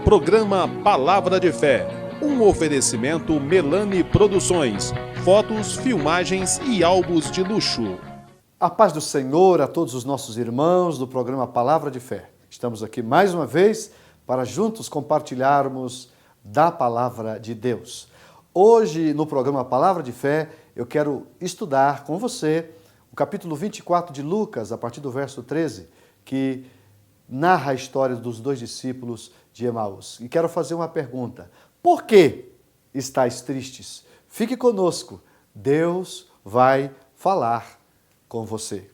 Programa Palavra de Fé, um oferecimento Melani Produções, fotos, filmagens e álbuns de luxo. A paz do Senhor a todos os nossos irmãos do programa Palavra de Fé. Estamos aqui mais uma vez para juntos compartilharmos da Palavra de Deus. Hoje, no programa Palavra de Fé, eu quero estudar com você o capítulo 24 de Lucas, a partir do verso 13, que narra a história dos dois discípulos de Emaús. E quero fazer uma pergunta. Por que estáis tristes? Fique conosco. Deus vai falar com você.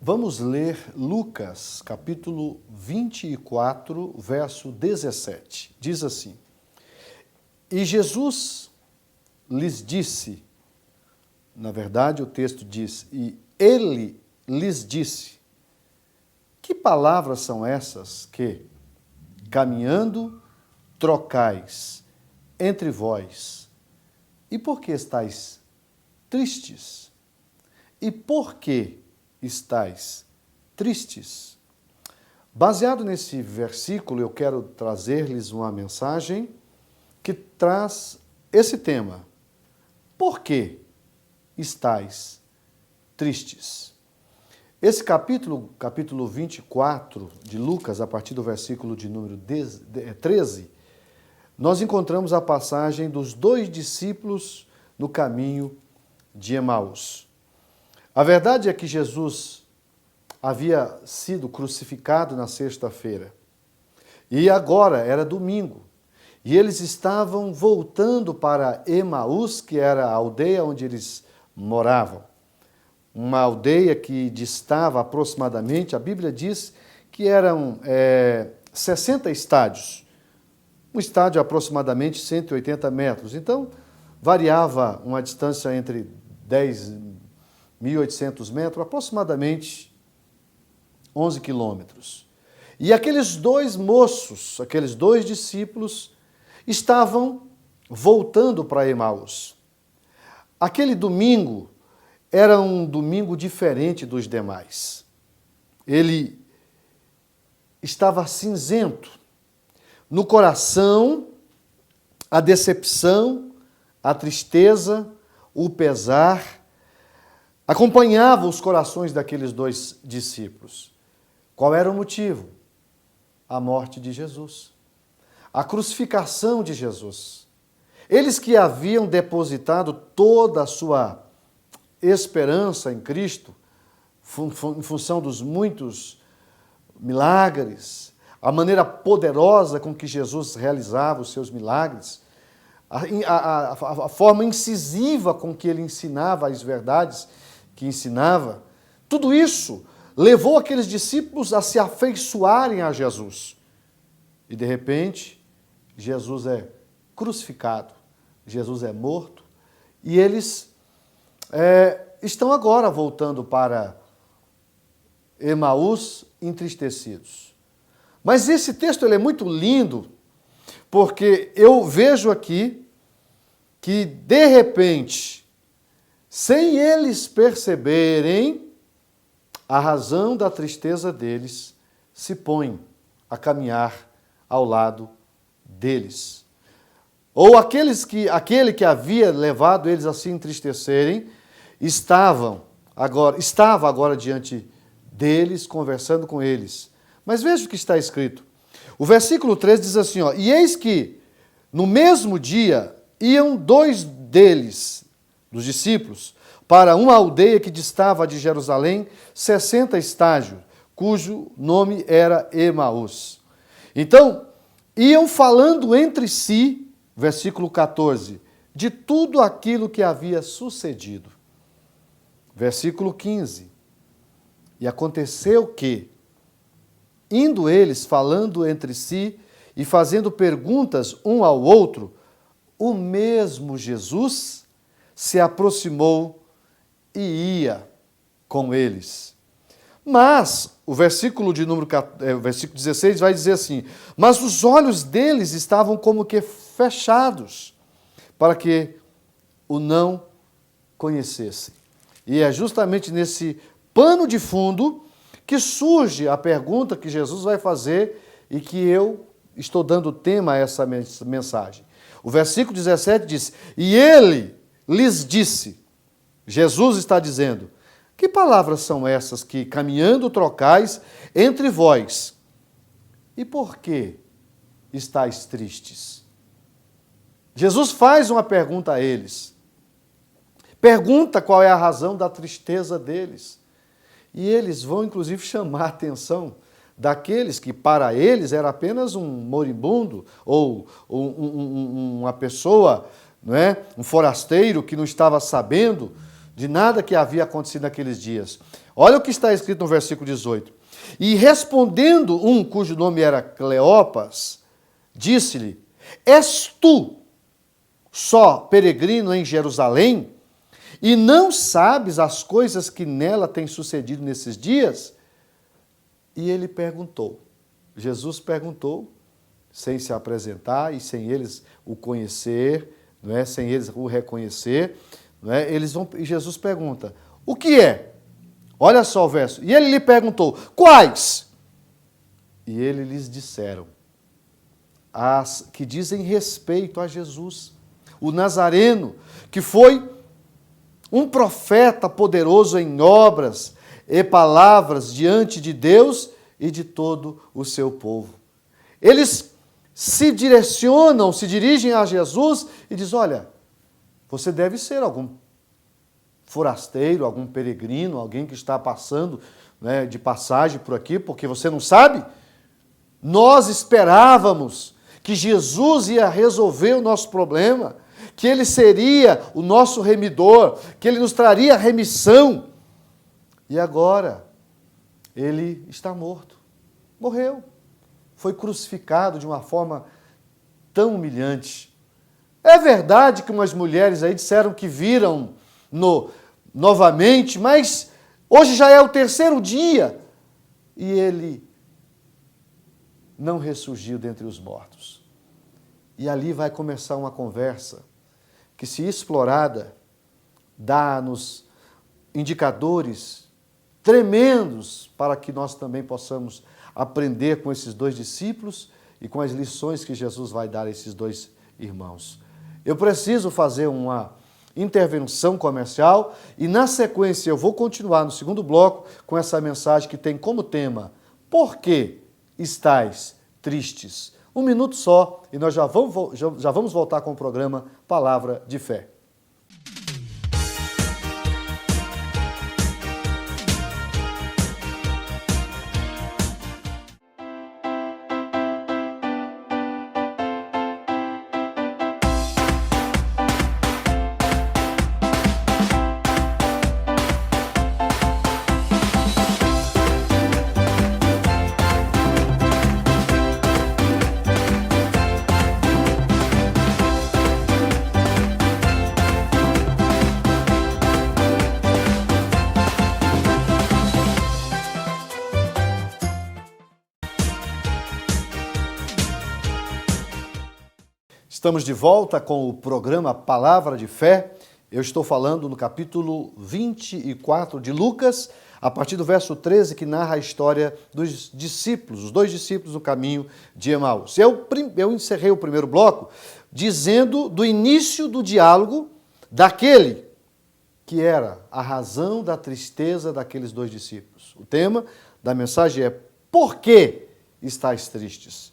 Vamos ler Lucas, capítulo 24, verso 17. Diz assim: E Jesus lhes disse, na verdade o texto diz, e ele lhes disse, que palavras são essas que, caminhando, trocais entre vós? E por que estáis tristes? E por que estáis tristes? Baseado nesse versículo, eu quero trazer-lhes uma mensagem que traz esse tema. Por que estáis tristes? Esse capítulo 24 de Lucas, a partir do versículo de número 13, nós encontramos a passagem dos dois discípulos no caminho de Emaús. A verdade é que Jesus havia sido crucificado na sexta-feira. E agora era domingo. E eles estavam voltando para Emaús, que era a aldeia onde eles moravam. Uma aldeia que distava aproximadamente, a Bíblia diz que eram 60 estádios. Um estádio aproximadamente 180 metros. Então, variava uma distância entre 1.800 metros, aproximadamente 11 quilômetros. E aqueles dois moços, aqueles dois discípulos, estavam voltando para Emaús. Aquele domingo era um domingo diferente dos demais. Ele estava cinzento. No coração, a decepção, a tristeza, o pesar acompanhava os corações daqueles dois discípulos. Qual era o motivo? A morte de Jesus. A crucificação de Jesus. Eles que haviam depositado toda a sua esperança em Cristo, em função dos muitos milagres, a maneira poderosa com que Jesus realizava os seus milagres, a forma incisiva com que ele ensinava as verdades que ensinava, tudo isso levou aqueles discípulos a se afeiçoarem a Jesus. E de repente, Jesus é crucificado, Jesus é morto, e eles estão agora voltando para Emaús entristecidos. Mas esse texto ele é muito lindo, porque eu vejo aqui que, de repente, sem eles perceberem, a razão da tristeza deles se põe a caminhar ao lado deles. Ou aquele que havia levado eles a se entristecerem, estava agora diante deles, conversando com eles. Mas veja o que está escrito. O versículo 13 diz assim, e eis que no mesmo dia iam dois deles, dos discípulos, para uma aldeia que distava de Jerusalém 60 estádios, cujo nome era Emaús. Então, iam falando entre si, versículo 14, de tudo aquilo que havia sucedido. Versículo 15. E aconteceu que, indo eles falando entre si e fazendo perguntas um ao outro, o mesmo Jesus se aproximou e ia com eles. Mas, o versículo 16 vai dizer assim, mas os olhos deles estavam como que fechados, para que o não conhecessem. E é justamente nesse pano de fundo que surge a pergunta que Jesus vai fazer e que eu estou dando tema a essa mensagem. O versículo 17 diz, e ele lhes disse, Jesus está dizendo, que palavras são essas que, caminhando, trocais entre vós? E por que estáis tristes? Jesus faz uma pergunta a eles. Pergunta qual é a razão da tristeza deles. E eles vão, inclusive, chamar a atenção daqueles que, para eles, era apenas um moribundo ou uma pessoa, não é? Um forasteiro que não estava sabendo de nada que havia acontecido naqueles dias. Olha o que está escrito no versículo 18. E respondendo um cujo nome era Cleopas, disse-lhe, és tu só peregrino em Jerusalém e não sabes as coisas que nela têm sucedido nesses dias? E ele perguntou, Jesus perguntou, sem se apresentar e sem eles o conhecer, não é? Sem eles o reconhecer, não é? E Jesus pergunta, o que é? Olha só o verso. E ele lhe perguntou, quais? E ele lhes disseram, as que dizem respeito a Jesus, o Nazareno, que foi um profeta poderoso em obras e palavras diante de Deus e de todo o seu povo. Eles se dirigem a Jesus e dizem, olha, você deve ser algum forasteiro, algum peregrino, alguém que está passando, né, de passagem por aqui, porque você não sabe? Nós esperávamos que Jesus ia resolver o nosso problema, que ele seria o nosso remidor, que ele nos traria remissão. E agora, ele está morto. Morreu. Foi crucificado de uma forma tão humilhante. É verdade que umas mulheres aí disseram que viram novamente, mas hoje já é o terceiro dia e ele não ressurgiu dentre os mortos. E ali vai começar uma conversa que, se explorada, dá-nos indicadores tremendos para que nós também possamos aprender com esses dois discípulos e com as lições que Jesus vai dar a esses dois irmãos. Eu preciso fazer uma intervenção comercial e, na sequência, eu vou continuar no segundo bloco com essa mensagem que tem como tema Por que estáis tristes? Um minuto só e nós já vamos voltar com o programa Palavra de Fé. Estamos de volta com o programa Palavra de Fé. Eu estou falando no capítulo 24 de Lucas, a partir do verso 13, que narra a história dos discípulos, os dois discípulos no caminho de Emaús. Eu encerrei o primeiro bloco dizendo do início do diálogo daquele que era a razão da tristeza daqueles dois discípulos. O tema da mensagem é Por que estáis tristes?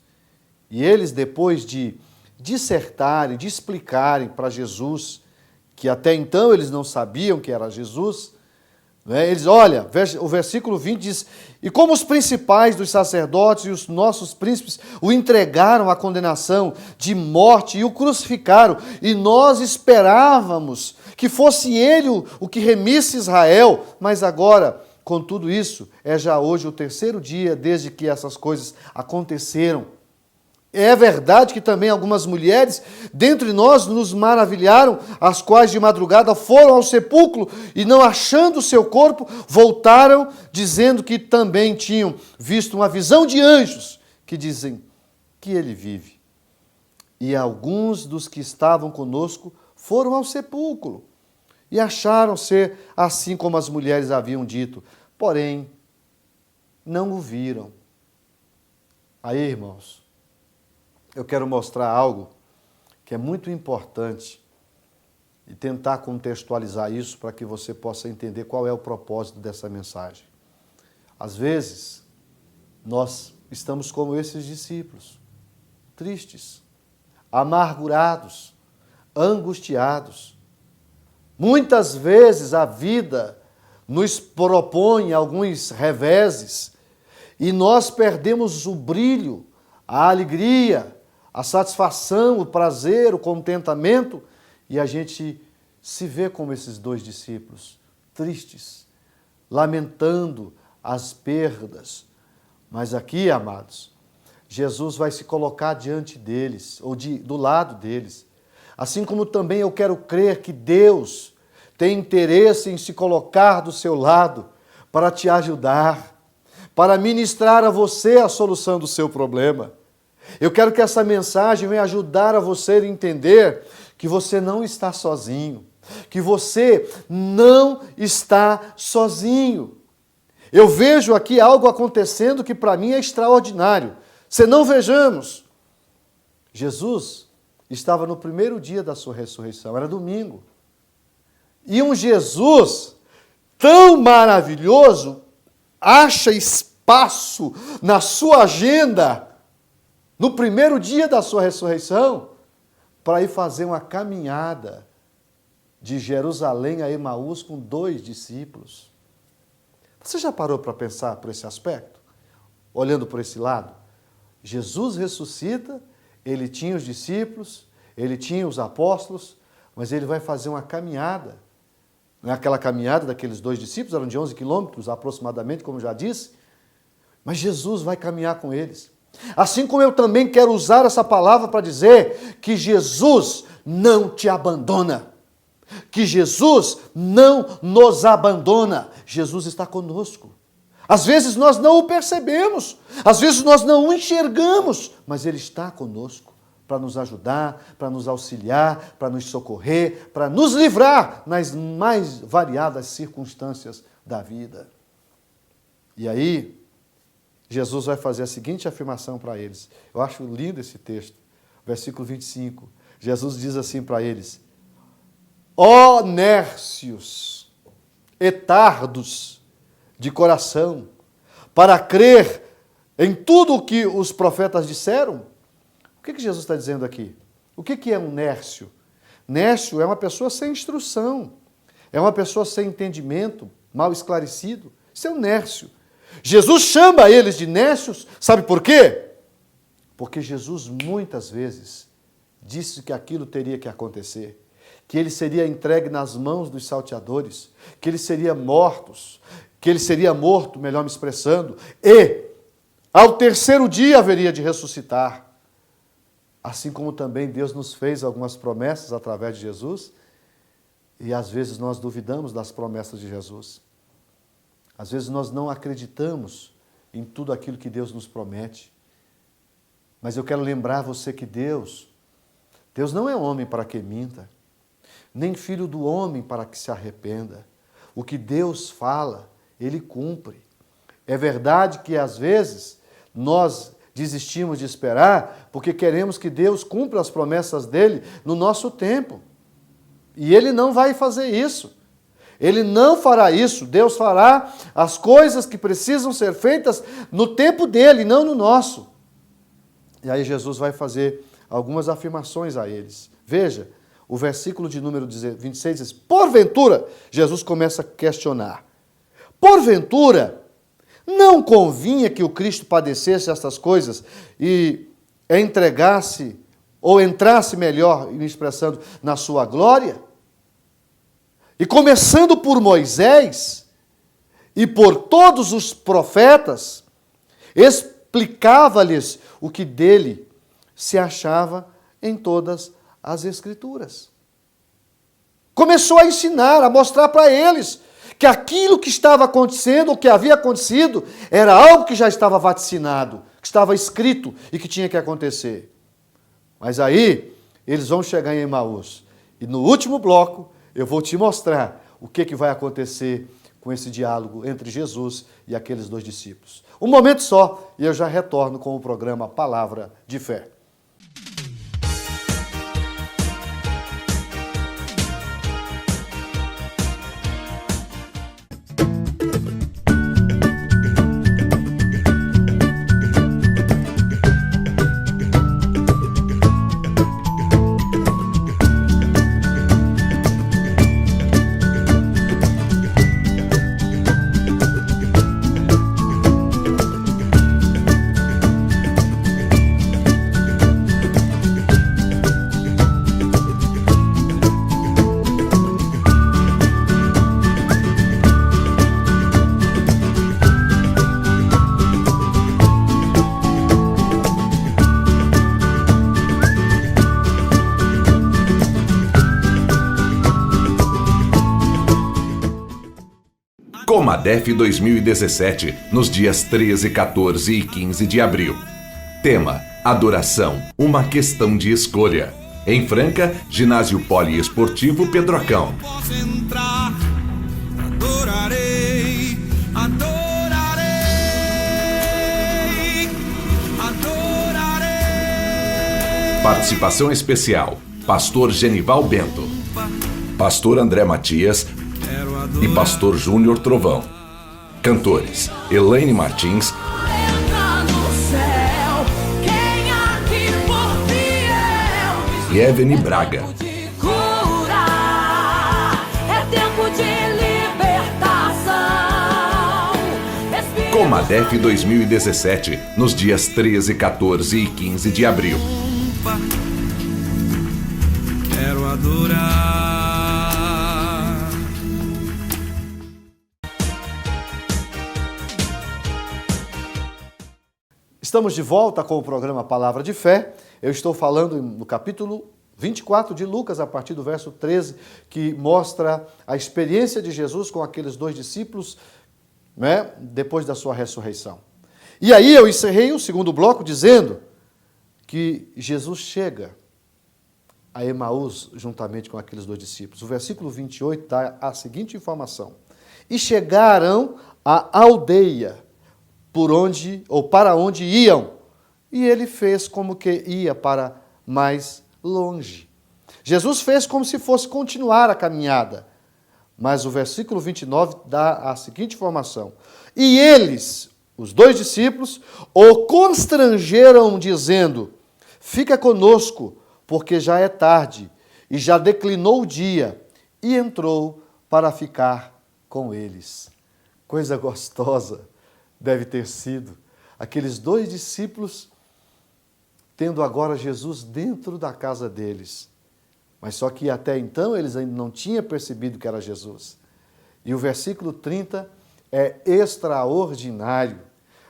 E eles, depois de dissertarem, de explicarem para Jesus, que até então eles não sabiam que era Jesus, Eles, olha, o versículo 20 diz: e como os principais dos sacerdotes e os nossos príncipes o entregaram à condenação de morte e o crucificaram, e nós esperávamos que fosse ele o que remisse Israel, mas agora, com tudo isso, é já hoje o terceiro dia desde que essas coisas aconteceram. É verdade que também algumas mulheres dentre nós nos maravilharam, as quais de madrugada foram ao sepulcro e, não achando o seu corpo, voltaram dizendo que também tinham visto uma visão de anjos que dizem que ele vive. E alguns dos que estavam conosco foram ao sepulcro e acharam ser assim como as mulheres haviam dito, porém não o viram. Aí, irmãos, eu quero mostrar algo que é muito importante e tentar contextualizar isso para que você possa entender qual é o propósito dessa mensagem. Às vezes, nós estamos como esses discípulos, tristes, amargurados, angustiados. Muitas vezes a vida nos propõe alguns reveses e nós perdemos o brilho, a alegria, a satisfação, o prazer, o contentamento, e a gente se vê como esses dois discípulos, tristes, lamentando as perdas. Mas aqui, amados, Jesus vai se colocar diante deles, ou do lado deles. Assim como também eu quero crer que Deus tem interesse em se colocar do seu lado para te ajudar, para ministrar a você a solução do seu problema. Eu quero que essa mensagem venha ajudar a você a entender que você não está sozinho, que você não está sozinho. Eu vejo aqui algo acontecendo que para mim é extraordinário. Se não vejamos, Jesus estava no primeiro dia da sua ressurreição, era domingo. E um Jesus tão maravilhoso acha espaço na sua agenda, no primeiro dia da sua ressurreição, para ir fazer uma caminhada de Jerusalém a Emaús com 2 discípulos. Você já parou para pensar por esse aspecto? Olhando por esse lado? Jesus ressuscita, ele tinha os discípulos, ele tinha os apóstolos, mas ele vai fazer uma caminhada. Naquela caminhada daqueles 2 discípulos, eram de 11 quilômetros aproximadamente, como já disse, mas Jesus vai caminhar com eles. Assim como eu também quero usar essa palavra para dizer que Jesus não te abandona, que Jesus não nos abandona, Jesus está conosco. Às vezes nós não o percebemos, às vezes nós não o enxergamos, mas Ele está conosco para nos ajudar, para nos auxiliar, para nos socorrer, para nos livrar nas mais variadas circunstâncias da vida. E aí, Jesus vai fazer a seguinte afirmação para eles. Eu acho lindo esse texto. Versículo 25. Jesus diz assim para eles: ó nércios e tardos de coração, para crer em tudo o que os profetas disseram. O que Jesus está dizendo aqui? O que é um nércio? Nércio é uma pessoa sem instrução, é uma pessoa sem entendimento, mal esclarecido. Isso é um nércio. Jesus chama eles de nércios, sabe por quê? Porque Jesus muitas vezes disse que aquilo teria que acontecer, que ele seria entregue nas mãos dos salteadores, que ele seria morto, melhor me expressando, e ao terceiro dia haveria de ressuscitar. Assim como também Deus nos fez algumas promessas através de Jesus, e às vezes nós duvidamos das promessas de Jesus. Às vezes nós não acreditamos em tudo aquilo que Deus nos promete. Mas eu quero lembrar você que Deus não é homem para que minta, nem filho do homem para que se arrependa. O que Deus fala, Ele cumpre. É verdade que às vezes nós desistimos de esperar porque queremos que Deus cumpra as promessas dEle no nosso tempo. E Ele não vai fazer isso. Ele não fará isso. Deus fará as coisas que precisam ser feitas no tempo dEle, não no nosso. E aí Jesus vai fazer algumas afirmações a eles. Veja, o versículo de número 26 diz: porventura, Jesus começa a questionar. Porventura, não convinha que o Cristo padecesse estas coisas e entregasse, ou entrasse melhor, me expressando, na sua glória? E começando por Moisés e por todos os profetas, explicava-lhes o que dele se achava em todas as Escrituras. Começou a ensinar, a mostrar para eles que aquilo que estava acontecendo, o que havia acontecido, era algo que já estava vaticinado, que estava escrito e que tinha que acontecer. Mas aí, eles vão chegar em Emaús. E no último bloco, eu vou te mostrar o que vai acontecer com esse diálogo entre Jesus e aqueles dois discípulos. Um momento só, e eu já retorno com o programa Palavra de Fé. Comadef 2017, nos dias 13, 14 e 15 de abril. Tema: Adoração, uma questão de escolha. Em Franca, Ginásio Poliesportivo Pedrocão. Posso entrar, adorarei, adorarei, adorarei. Participação especial: Pastor Genival Bento, Pastor André Matias e Pastor Júnior Trovão. Cantores: Elaine Martins, e Evene Braga. Comadef 2017, nos dias 13, 14 e 15 de abril. Quero adorar. Estamos de volta com o programa Palavra de Fé. Eu estou falando no capítulo 24 de Lucas, a partir do verso 13, que mostra a experiência de Jesus com aqueles dois discípulos, né, depois da sua ressurreição. E aí eu encerrei o segundo bloco dizendo que Jesus chega a Emaús juntamente com aqueles dois discípulos. O versículo 28 dá a seguinte informação: e chegaram à aldeia por onde ou para onde iam, e ele fez como que ia para mais longe. Jesus fez como se fosse continuar a caminhada, mas o versículo 29 dá a seguinte informação: e eles, os dois discípulos, o constrangeram dizendo: fica conosco, porque já é tarde, e já declinou o dia, e entrou para ficar com eles. Coisa gostosa deve ter sido aqueles dois discípulos tendo agora Jesus dentro da casa deles. Mas só que até então eles ainda não tinham percebido que era Jesus. E o versículo 30 é extraordinário.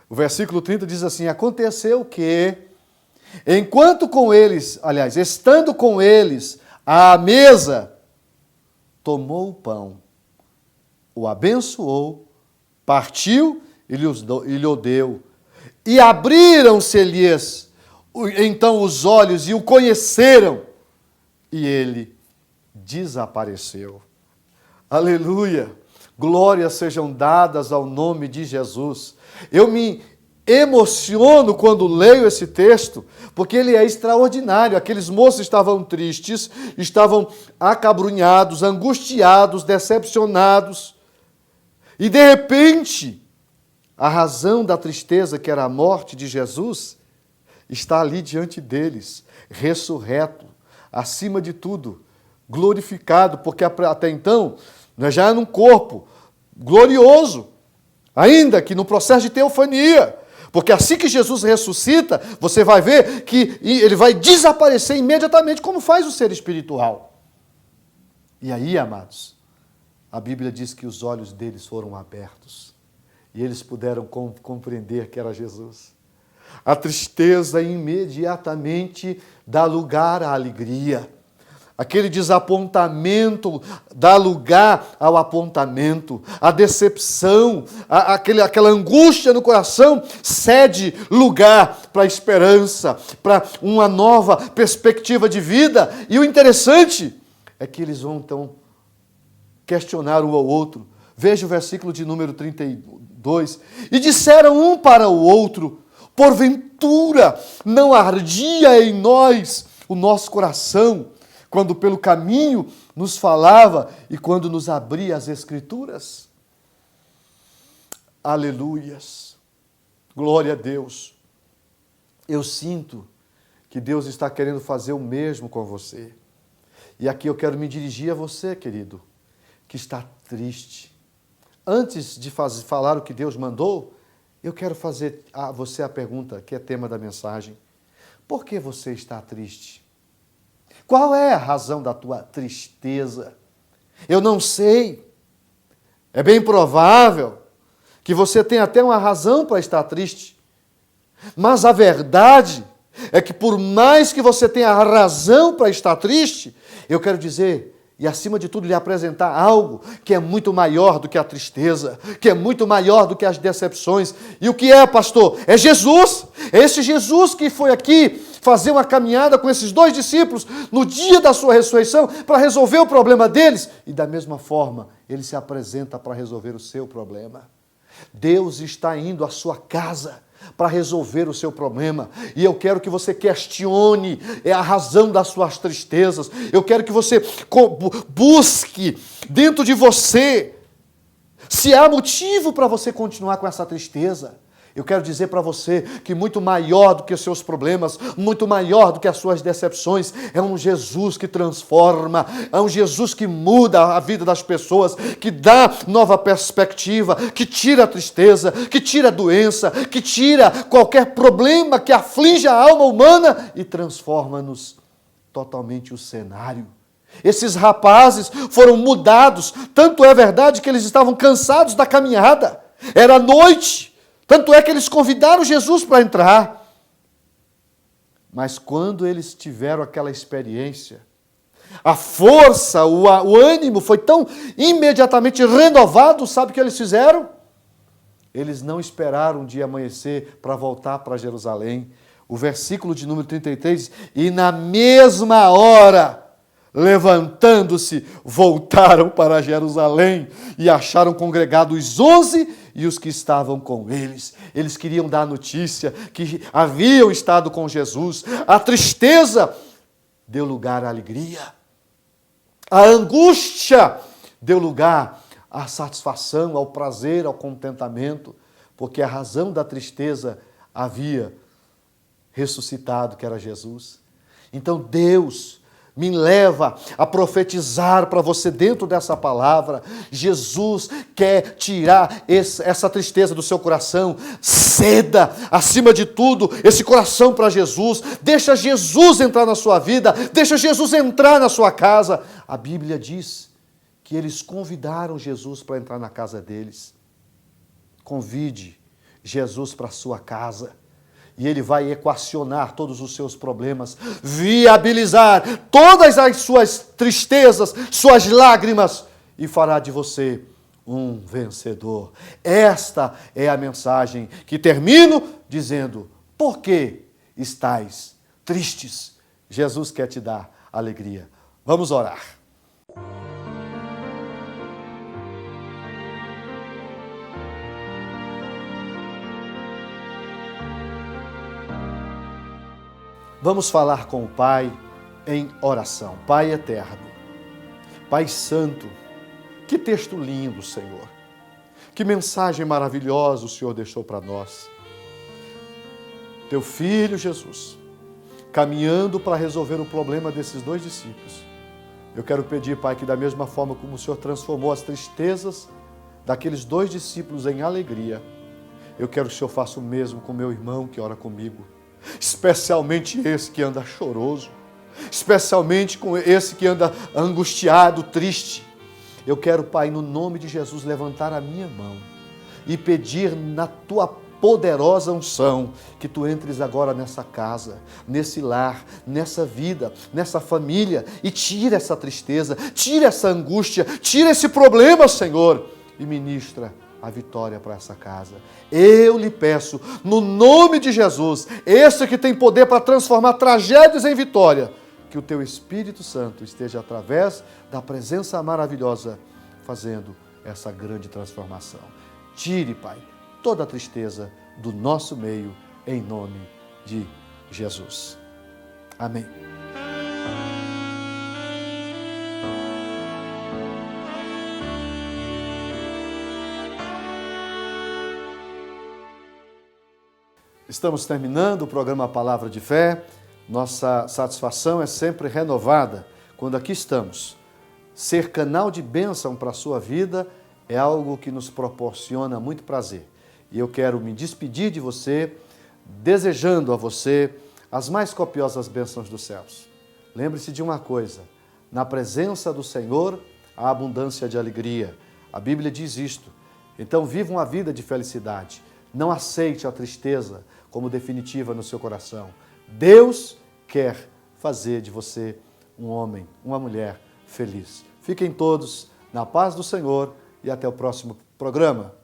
O versículo 30 diz assim: aconteceu que, enquanto com eles, aliás, estando com eles à mesa, tomou o pão, o abençoou, partiu e lhe deu. E abriram-se-lhes então os olhos e o conheceram, e ele desapareceu. Aleluia! Glórias sejam dadas ao nome de Jesus. Eu me emociono quando leio esse texto, porque ele é extraordinário. Aqueles moços estavam tristes, estavam acabrunhados, angustiados, decepcionados. E de repente, a razão da tristeza, que era a morte de Jesus, está ali diante deles, ressurreto, acima de tudo, glorificado, porque até então já era num corpo glorioso, Ainda que no processo de teofania. Porque assim que Jesus ressuscita, você vai ver que ele vai desaparecer imediatamente, como faz o ser espiritual. E aí, amados, a Bíblia diz que os olhos deles foram abertos. E eles puderam compreender que era Jesus. A tristeza imediatamente dá lugar à alegria. Aquele desapontamento dá lugar ao apontamento. A decepção, aquela angústia no coração cede lugar para a esperança, para uma nova perspectiva de vida. E o interessante é que eles vão então questionar um ao outro. Veja o versículo de número 32. E disseram um para o outro: porventura não ardia em nós o nosso coração, quando pelo caminho nos falava e quando nos abria as Escrituras? Aleluias! Glória a Deus! Eu sinto que Deus está querendo fazer o mesmo com você. E aqui eu quero me dirigir a você, querido, que está triste. Antes de falar o que Deus mandou, eu quero fazer a você a pergunta, que é tema da mensagem. Por que você está triste? Qual é a razão da tua tristeza? Eu não sei. É bem provável que você tenha até uma razão para estar triste. Mas a verdade é que por mais que você tenha a razão para estar triste, eu quero dizer, e acima de tudo lhe apresentar algo que é muito maior do que a tristeza, que é muito maior do que as decepções. E o que é, pastor? É Jesus. É esse Jesus que foi aqui fazer uma caminhada com esses dois discípulos no dia da sua ressurreição para resolver o problema deles. E da mesma forma, ele se apresenta para resolver o seu problema. Deus está indo à sua casa para resolver o seu problema. E eu quero que você questione a razão das suas tristezas. Eu quero que você busque dentro de você se há motivo para você continuar com essa tristeza. Eu quero dizer para você que muito maior do que os seus problemas, muito maior do que as suas decepções, é um Jesus que transforma, é um Jesus que muda a vida das pessoas, que dá nova perspectiva, que tira a tristeza, que tira a doença, que tira qualquer problema que aflige a alma humana e transforma-nos totalmente o cenário. Esses rapazes foram mudados, tanto é verdade que eles estavam cansados da caminhada, era noite. Tanto é que eles convidaram Jesus para entrar. Mas quando eles tiveram aquela experiência, a força, o ânimo foi tão imediatamente renovado, sabe o que eles fizeram? Eles não esperaram o dia amanhecer para voltar para Jerusalém. O versículo de número 33, e na mesma hora, levantando-se, voltaram para Jerusalém e acharam congregados os 11 e os que estavam com eles. Eles queriam dar a notícia que haviam estado com Jesus. A tristeza deu lugar à alegria. A angústia deu lugar à satisfação, ao prazer, ao contentamento, porque a razão da tristeza havia ressuscitado, que era Jesus. Então Deus me leva a profetizar para você dentro dessa palavra. Jesus quer tirar essa tristeza do seu coração. Ceda, acima de tudo, esse coração para Jesus. Deixa Jesus entrar na sua vida. Deixa Jesus entrar na sua casa. A Bíblia diz que eles convidaram Jesus para entrar na casa deles. Convide Jesus para a sua casa. E Ele vai equacionar todos os seus problemas, viabilizar todas as suas tristezas, suas lágrimas, e fará de você um vencedor. Esta é a mensagem que termino dizendo: por que estáis tristes? Jesus quer te dar alegria. Vamos orar. Vamos falar com o Pai em oração. Pai eterno, Pai santo, que texto lindo, Senhor. Que mensagem maravilhosa o Senhor deixou para nós. Teu Filho Jesus, caminhando para resolver o problema desses dois discípulos. Eu quero pedir, Pai, que da mesma forma como o Senhor transformou as tristezas daqueles 2 discípulos em alegria, eu quero que o Senhor faça o mesmo com meu irmão que ora comigo, especialmente esse que anda choroso, especialmente com esse que anda angustiado, triste. Eu quero, Pai, no nome de Jesus, levantar a minha mão e pedir na Tua poderosa unção que Tu entres agora nessa casa, nesse lar, nessa vida, nessa família e tira essa tristeza, tira essa angústia, tira esse problema, Senhor, e ministra a vitória para essa casa. Eu lhe peço, no nome de Jesus, esse que tem poder para transformar tragédias em vitória, que o Teu Espírito Santo esteja através da presença maravilhosa fazendo essa grande transformação. Tire, Pai, toda a tristeza do nosso meio, em nome de Jesus. Amém. Estamos terminando o programa Palavra de Fé. Nossa satisfação é sempre renovada quando aqui estamos. Ser canal de bênção para a sua vida é algo que nos proporciona muito prazer. E eu quero me despedir de você, desejando a você as mais copiosas bênçãos dos céus. Lembre-se de uma coisa: na presença do Senhor há abundância de alegria. A Bíblia diz isto. Então viva uma vida de felicidade. Não aceite a tristeza como definitiva no seu coração. Deus quer fazer de você um homem, uma mulher feliz. Fiquem todos na paz do Senhor e até o próximo programa.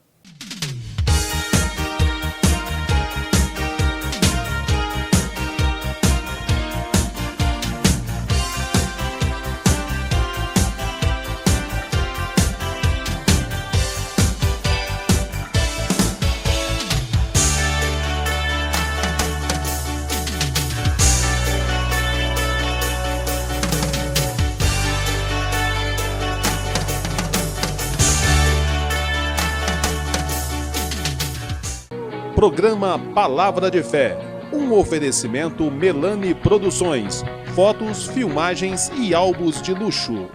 Programa Palavra de Fé, um oferecimento Melani Produções, fotos, filmagens e álbuns de luxo.